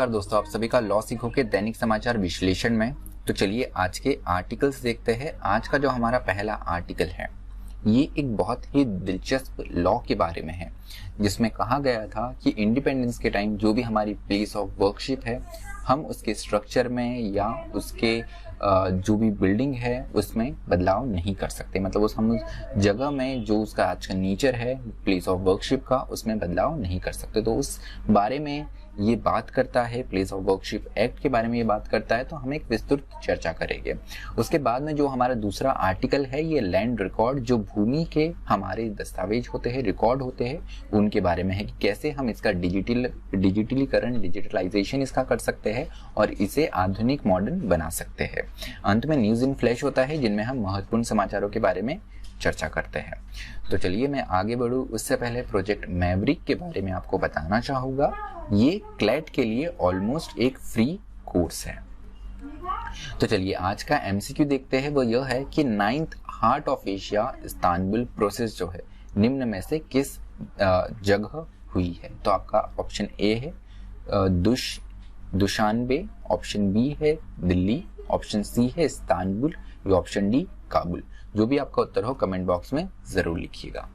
नमस्कार दोस्तों, आप सभी का लॉ सीखो के दैनिक समाचार विश्लेषण में। तो चलिए आज के आर्टिकल्स देखते हैं। आज का जो हमारा पहला आर्टिकल है ये एक बहुत ही दिलचस्प लॉ के बारे में है, जिसमें कहा गया था कि इंडिपेंडेंस के टाइम जो भी हमारी प्लेस ऑफ वर्कशिप है, हम उसके स्ट्रक्चर में या उसके जो भी बिल्डिंग है उसमें बदलाव नहीं कर सकते। मतलब हम उस जगह में जो उसका आज का नेचर है प्लेस ऑफ वर्कशिप का, उसमें बदलाव नहीं कर सकते। तो उस बारे में ये बात करता है, प्लेस ऑफ वर्कशिप एक्ट के बारे में ये बात करता है। तो हम एक विस्तृत चर्चा करेंगे। उसके बाद में जो हमारा दूसरा आर्टिकल है ये लैंड रिकॉर्ड, जो भूमि के हमारे दस्तावेज होते हैं, रिकॉर्ड होते हैं, उनके बारे में है कि कैसे हम इसका डिजिटलीकरण, डिजिटलाइजेशन इसका कर सकते हैं और इसे आधुनिक मॉडर्न बना सकते हैं। अंत में न्यूज इन फ्लैश होता है, जिनमें हम महत्वपूर्ण समाचारों के बारे में चर्चा करते हैं। तो चलिए मैं आगे बढ़ूं उससे पहले प्रोजेक्ट मैवरिक के बारे में आपको बताना चाहूंगा। ये क्लैट के लिए ऑलमोस्ट एक फ्री कोर्स है। तो चलिए आज का एमसीक्यू देखते हैं। वो यह है कि 9th heart of Asia Istanbul process जो है निम्न में से किस जगह हुई है। तो आपका ऑप्शन ए है दुशानबे, ऑप्शन बी है दिल्ली, ऑप्शन सी है इस्तांबुल, या ऑप्शन डी काबुल। जो भी आपका उत्तर हो कमेंट बॉक्स में जरूर लिखिएगा।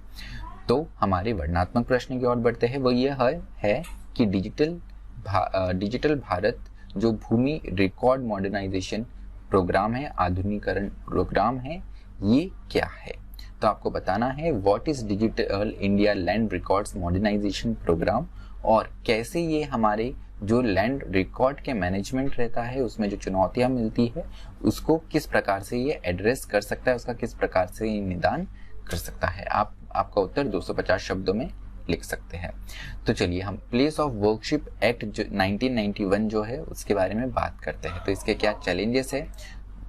तो हमारे वर्णनात्मक प्रश्न की ओर बढ़ते हैं। वो ये है कि डिजिटल भारत जो भूमि रिकॉर्ड मॉडर्नाइजेशन प्रोग्राम है, आधुनिकीकरण प्रोग्राम है, ये क्या है। तो आपको बताना है what is digital India land records modernisation programme, और कैसे ये हमारे जो लैंड रिकॉर्ड के मैनेजमेंट रहता है उसमें जो चुनौतियां मिलती है उसको किस प्रकार से ये एड्रेस कर सकता है, उसका किस प्रकार से ये निदान कर सकता है। आपका उत्तर 250 शब्दों में लिख सकते हैं। तो चलिए हम प्लेस ऑफ वर्कशिप एक्ट जो 1991 जो है उसके बारे में बात करते हैं। तो इसके क्या चैलेंजेस है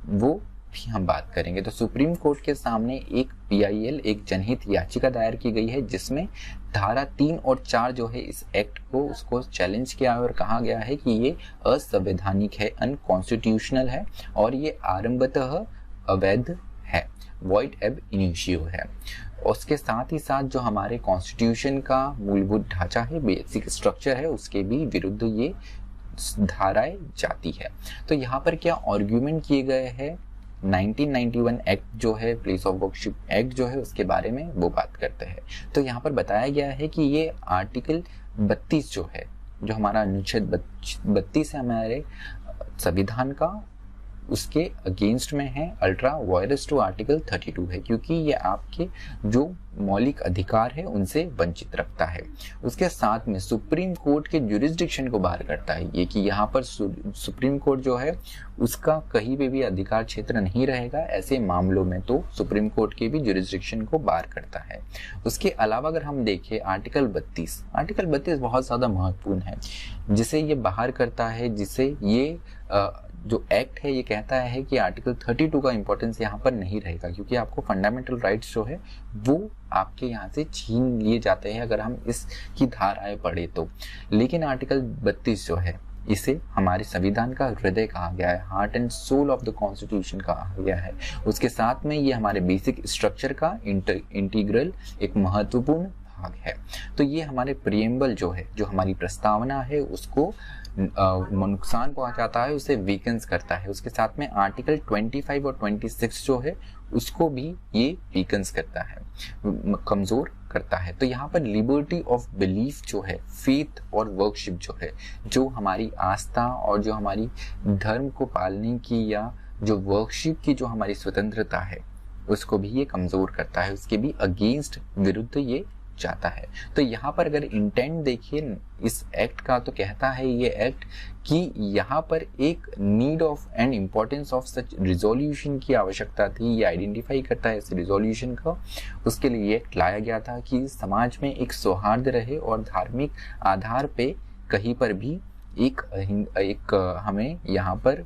वो भी हम बात करेंगे। तो सुप्रीम कोर्ट के सामने एक PIL, एक जनहित याचिका दायर की गई है, जिसमें धारा 3 और 4 जो है इस एक्ट को उसको चैलेंज किया है और कहा गया है कि ये असंवैधानिक है, अनकॉन्स्टिट्यूशनल है और ये आरंभतः अवैध है, वॉइड एब इनिशियो है। उसके साथ ही साथ जो हमारे कॉन्स्टिट्यूशन का मूलभूत ढांचा है, बेसिक स्ट्रक्चर है, उसके भी विरुद्ध ये धाराएं जाती है। तो यहाँ पर क्या आर्ग्यूमेंट किए गए हैं 1991 एक्ट जो है, प्लेस ऑफ वर्कशिप एक्ट जो है, उसके बारे में वो बात करते हैं। तो यहाँ पर बताया गया है कि ये आर्टिकल 32 जो है, जो हमारा अनुच्छेद 32 है हमारे संविधान का, उसके अगेंस्ट में है, अल्ट्रा वायरस टू आर्टिकल 32 है, क्योंकि ये आपके जो मौलिक अधिकार है उनसे वंचित रखता है। उसके साथ में सुप्रीम कोर्ट के जुरिस्डिक्शन को बाहर करता है, ये कि यहाँ पर सुप्रीम कोर्ट जो है उसका कहीं पे भी अधिकार क्षेत्र नहीं रहेगा। ऐसे मामलों में तो सुप्रीम कोर्ट के भी जुरिस्डिक्शन को बाहर करता है। उसके अलावा अगर हम देखें आर्टिकल 32 बहुत ज्यादा महत्वपूर्ण है, जिसे ये बाहर करता है, जिसे ये जो एक्ट है ये कहता है कि आर्टिकल 32 का इंपॉर्टेंस यहाँ पर नहीं रहेगा, क्योंकि आपको फंडामेंटल राइट्स जो है वो आपके यहाँ से छीन लिए जाते हैं अगर हम इसकी धाराएं पढ़े तो। लेकिन आर्टिकल 32 जो है इसे हमारे संविधान का हृदय कहा गया है, heart and soul of the constitution कहा गया है। उसके साथ में ये हमारे बेसिक स्ट्रक्चर का इंटीग्रल एक महत्वपूर्ण भाग है। तो ये हमारे प्रिएम्बल जो है, जो हमारी प्रस्तावना है, उसको नुकसान पहुंचाता है, उसे वीकेंस करता है। उसके साथ में आर्टिकल 25 और 26 जो है उसको भी ये वीकेंस करता है, कमजोर करता है। तो यहाँ पर लिबर्टी ऑफ बिलीफ जो है, फेथ और वर्कशिप जो है, जो हमारी आस्था और जो हमारी धर्म को पालने की या जो वर्कशिप की जो हमारी स्वतंत्रता है उसको भी ये कमजोर करता है, उसके भी अगेंस्ट, विरुद्ध ये जाता है। तो यहाँ पर अगर इंटेंट देखिए इस एक्ट का, तो कहता है ये एक्ट कि यहाँ पर एक need of and importance of such resolution की आवश्यकता थी। ये आइडेंटिफाई करता है इस रिजोल्यूशन का। उसके लिए एक्ट लाया गया था कि समाज में एक सौहार्द रहे और धार्मिक आधार पे कहीं पर भी एक हमें यहाँ पर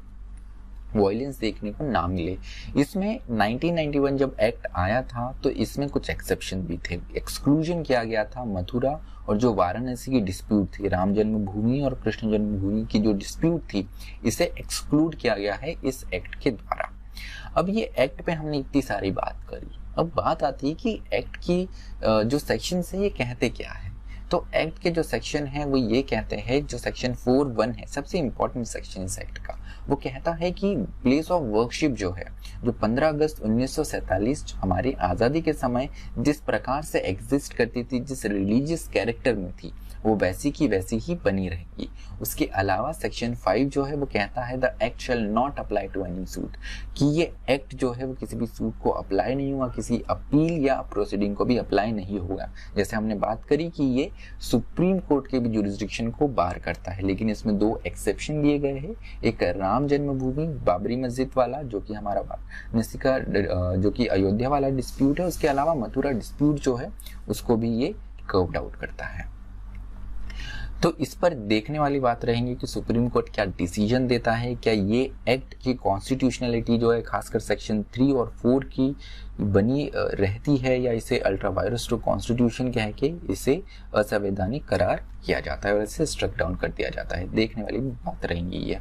वायलेंस देखने को ना मिले। इसमें 1991 जब एक्ट आया था तो इसमें कुछ एक्सेप्शन भी थे। एक्सक्लूजन किया गया था मथुरा और जो वाराणसी की डिस्प्यूट थी, राम जन्मभूमि और कृष्ण जन्मभूमि की जो डिस्प्यूट थी, इसे एक्सक्लूड किया गया है इस एक्ट के द्वारा। अब ये एक्ट पे हमने इतनी सारी बात करी, अब बात आती है कि एक्ट की जो सेक्शन है ये कहते क्या है। तो एक्ट के जो सेक्शन है वो ये कहते हैं, जो सेक्शन 4(1) है, सबसे इंपॉर्टेंट सेक्शन इस एक्ट का, वो कहता है कि प्लेस ऑफ वर्कशिप जो है, जो 15 अगस्त 1947 हमारी आज़ादी के समय जिस प्रकार से एग्जिस्ट करती थी, जिस रिलीजियस कैरेक्टर में थी, वो वैसी की वैसी ही बनी रहेगी। उसके अलावा सेक्शन 5 जो है वो कहता है the act shall not apply to any suit, कि ये एक्ट जो है वो किसी भी सूट को अप्लाई नहीं हुआ, किसी अपील या प्रोसीडिंग को भी अप्लाई नहीं होगा। जैसे हमने बात करी कि ये सुप्रीम कोर्ट के भी जुरिस्डिक्शन को बार करता है, लेकिन इसमें 2 एक्सेप्शन दिए गए हैं। एक राम जन्मभूमि बाबरी मस्जिद वाला, जो कि हमारा वाराणसी का जो कि अयोध्या वाला डिस्प्यूट है, उसके अलावा मथुरा डिस्प्यूट जो है उसको भी ये कर्व्ड आउट करता है। तो इस पर देखने वाली बात रहेंगी कि सुप्रीम कोर्ट क्या डिसीजन देता है, क्या ये एक्ट की कॉन्स्टिट्यूशनलिटी जो है खासकर सेक्शन 3 और 4 की बनी रहती है, या इसे अल्ट्रा वायरस टू कॉन्स्टिट्यूशन कह के इसे असंवैधानिक करार किया जाता है और इसे स्ट्रक डाउन कर दिया जाता है। देखने वाली बात रहेंगी ये।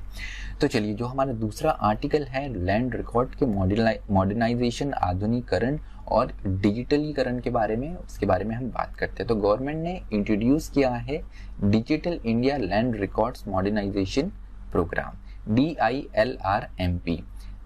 तो चलिए, जो हमारा दूसरा आर्टिकल है लैंड रिकॉर्ड के मॉडर्नाइजेशन, आधुनिकीकरण और डिजिटलीकरण के बारे में, उसके बारे में हम बात करते हैं। तो गवर्नमेंट ने इंट्रोड्यूस किया है digital India land records modernisation programme, DILRMP।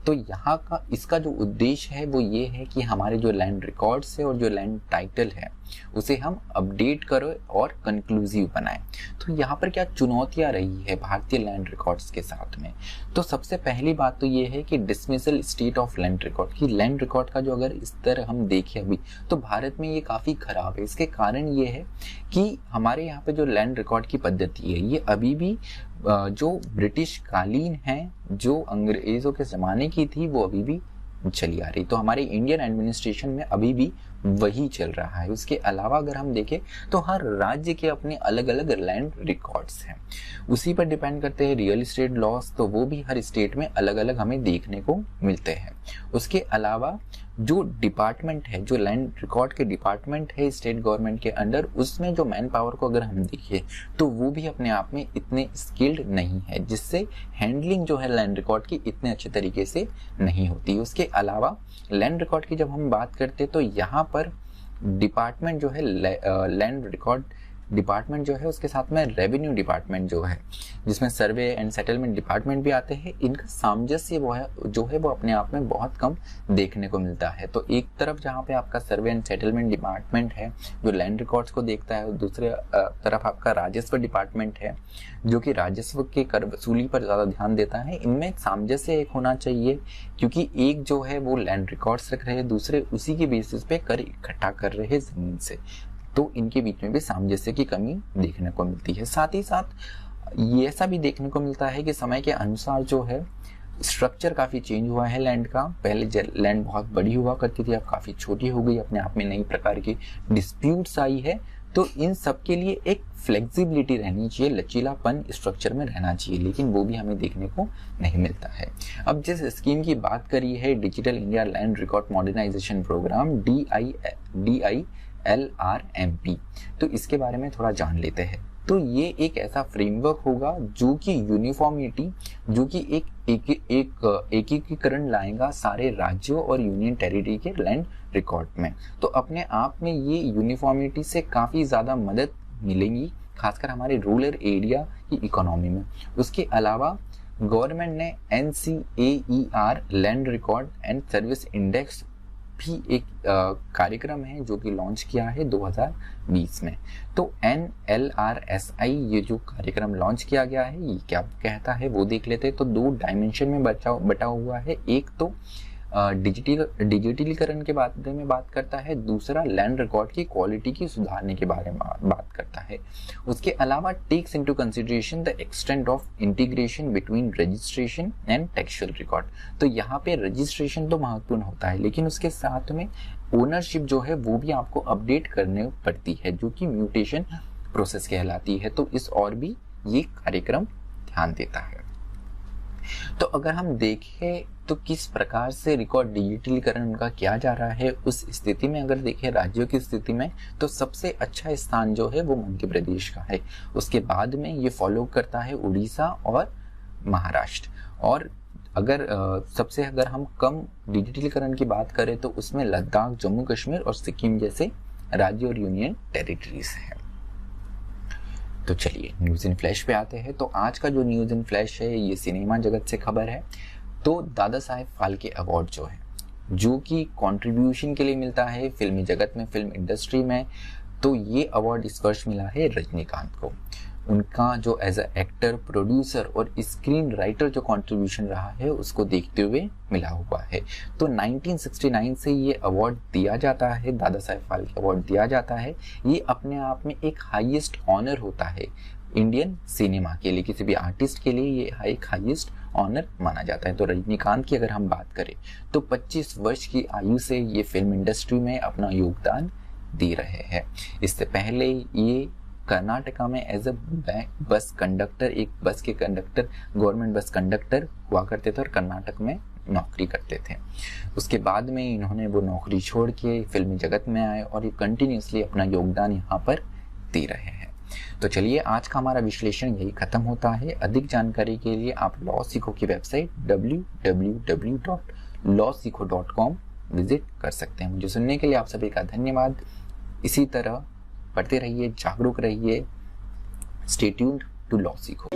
तो यहाँ का इसका जो उद्देश्य है वो ये है कि हमारे जो लैंड रिकॉर्ड्स है और जो लैंड टाइटल है उसे हम अपडेट करें और कंक्लूसिव बनाएं। तो यहाँ पर क्या चुनौतियाँ रही है भारतीय लैंड रिकॉर्ड्स के साथ में? तो सबसे पहली बात तो ये है कि dismissal state of land record, की लैंड रिकॉर्ड का जो अगर इस तरह हम देखें अभी, तो भारत में ये काफ़ी खराब है। इसके कारण ये है कि हमारे यहाँ पे जो लैंड रिकॉर्ड की पद्धति है ये अभी भी जो ब्रिटिश कालीन है, जो अंग्रेजों के ज़माने की थी, वो अभी भी चली आ रही। तो हमारे इंडियन एडमिनिस्ट्रेशन में अभी भी वही चल रहा है। उसके अलावा अगर हम देखें तो हर राज्य के अपने अलग अलग लैंड रिकॉर्ड्स हैं, उसी पर डिपेंड करते हैं रियल एस्टेट लॉस, तो वो भी हर स्टेट में अलग अलग हमें देखने को मिलते हैं। उसके अलावा जो डिपार्टमेंट है, जो लैंड रिकॉर्ड के डिपार्टमेंट है स्टेट गवर्नमेंट के अंडर, उसमें जो मैन पावर को अगर हम देखिए तो वो भी अपने आप में इतने स्किल्ड नहीं है, जिससे हैंडलिंग जो है लैंड रिकॉर्ड की इतने अच्छे तरीके से नहीं होती। उसके अलावा लैंड रिकॉर्ड की जब हम बात करते तो यहाँ पर डिपार्टमेंट जो है लैंड रिकॉर्ड डिपार्टमेंट जो है उसके साथ में रेवेन्यू डिपार्टमेंट जो है, जिसमें सर्वे एंड सेटलमेंट डिपार्टमेंट भी आते हैं, इनका सामंजस्य जो है वो अपने आप में बहुत कम देखने को मिलता है। तो एक तरफ जहाँ पे आपका सर्वे एंड सेटलमेंट डिपार्टमेंट है जो लैंड रिकॉर्ड्स को देखता है, दूसरे तरफ आपका राजस्व डिपार्टमेंट है जो कि राजस्व के कर वसूली पर ज़्यादा ध्यान देता है। इनमें सामंजस्य एक होना चाहिए, क्योंकि एक जो है वो लैंड रिकॉर्ड्स रख रहे हैं, दूसरे उसी के बेसिस पे कर इकट्ठा कर रहे हैं ज़मीन से, तो इनके बीच में भी सामंजस्य की कमी देखने को मिलती है। साथ ही साथ ये ऐसा भी देखने को मिलता है कि समय के अनुसार जो है स्ट्रक्चर काफ़ी चेंज हुआ है लैंड का। पहले लैंड बहुत बड़ी हुआ करती थी, अब काफ़ी छोटी हो गई, अपने आप में नई प्रकार की डिस्प्यूट्स आई है। तो इन सब के लिए एक फ्लेक्सिबिलिटी रहनी चाहिए, लचीलापन स्ट्रक्चर में रहना चाहिए, लेकिन वो भी हमें देखने को नहीं मिलता है। अब जिस स्कीम की बात करी है digital India land record modernisation programme, DILRMP, तो इसके बारे में थोड़ा जान लेते हैं। तो ये एक ऐसा फ्रेमवर्क होगा जो कि यूनिफॉर्मिटी, जो कि एक एकीकरण लाएगा सारे राज्यों और यूनियन टेरिटरी के लैंड रिकॉर्ड में। तो अपने आप में ये यूनिफॉर्मिटी से काफ़ी ज़्यादा मदद मिलेगी, खासकर हमारे रूरल एरिया की इकोनॉमी में। उसके अलावा गवर्नमेंट ने NCAER land record and service index भी एक कार्यक्रम है जो कि लॉन्च किया है 2020 में। तो NLRSI ये जो कार्यक्रम लॉन्च किया गया है ये क्या कहता है वो देख लेते हैं। तो 2 डायमेंशन में बटा हुआ है, एक तो डिजिटलीकरण के बारे में बात करता है, दूसरा लैंड रिकॉर्ड की क्वालिटी की सुधारने के बारे में बात करता है। उसके अलावा takes into consideration the extent of integration between registration and textual record. तो यहाँ पे रजिस्ट्रेशन तो महत्वपूर्ण होता है, लेकिन उसके साथ में ओनरशिप जो है वो भी आपको अपडेट करने पड़ती है, जो कि म्यूटेशन प्रोसेस कहलाती है। तो इस और भी ये कार्यक्रम ध्यान देता है। तो अगर हम देखें तो किस प्रकार से रिकॉर्ड डिजिटलीकरण उनका किया जा रहा है, उस स्थिति में अगर देखें राज्यों की स्थिति में, तो सबसे अच्छा स्थान जो है वो मध्य प्रदेश का है। उसके बाद में ये फॉलो करता है उड़ीसा और महाराष्ट्र। और अगर अगर हम कम डिजिटलीकरण की बात करें तो उसमें लद्दाख, जम्मू कश्मीर और सिक्किम जैसे राज्य और यूनियन टेरिटरीज हैं। तो चलिए न्यूज़ इन फ्लैश पे आते हैं। तो आज का जो न्यूज़ इन फ्लैश है ये सिनेमा जगत से खबर है। तो दादा साहेब फाल्के अवार्ड जो है, जो कि कंट्रीब्यूशन के लिए मिलता है फिल्मी जगत में, फिल्म इंडस्ट्री में, तो ये अवार्ड इस वर्ष मिला है रजनीकांत को। उनका जो एज अ एक्टर, प्रोड्यूसर और स्क्रीन राइटर जो कंट्रीब्यूशन रहा है उसको देखते हुए मिला हुआ है। तो 1969 से ये अवार्ड दिया जाता है, दादा साहेब फाल्के अवार्ड दिया जाता है। ये अपने आप में एक हाईएस्ट ऑनर होता है इंडियन सिनेमा के लिए, किसी भी आर्टिस्ट के लिए ये एक हाईएस्ट ऑनर माना जाता है। तो रजनीकांत की अगर हम बात करें तो 25 वर्ष की आयु से ये फिल्म इंडस्ट्री में अपना योगदान दे रहे हैं। इससे पहले ये कर्नाटका में एज अ बस कंडक्टर, एक बस के कंडक्टर, गवर्नमेंट बस कंडक्टर हुआ करते थे और कर्नाटक में नौकरी करते थे। उसके बाद में इन्होंने वो नौकरी छोड़ के फिल्मी जगत में आए और ये कंटिन्यूसली अपना योगदान यहाँ पर दे रहे हैं। तो चलिए आज का हमारा विश्लेषण यही खत्म होता है। अधिक जानकारी के लिए आप लॉ सीखो की वेबसाइट www.lawsikho.com विजिट कर सकते हैं। मुझे सुनने के लिए आप सभी का धन्यवाद। इसी तरह पढ़ते रहिए, जागरूक रहिए। स्टे ट्यून्ड टू लॉ सीखो।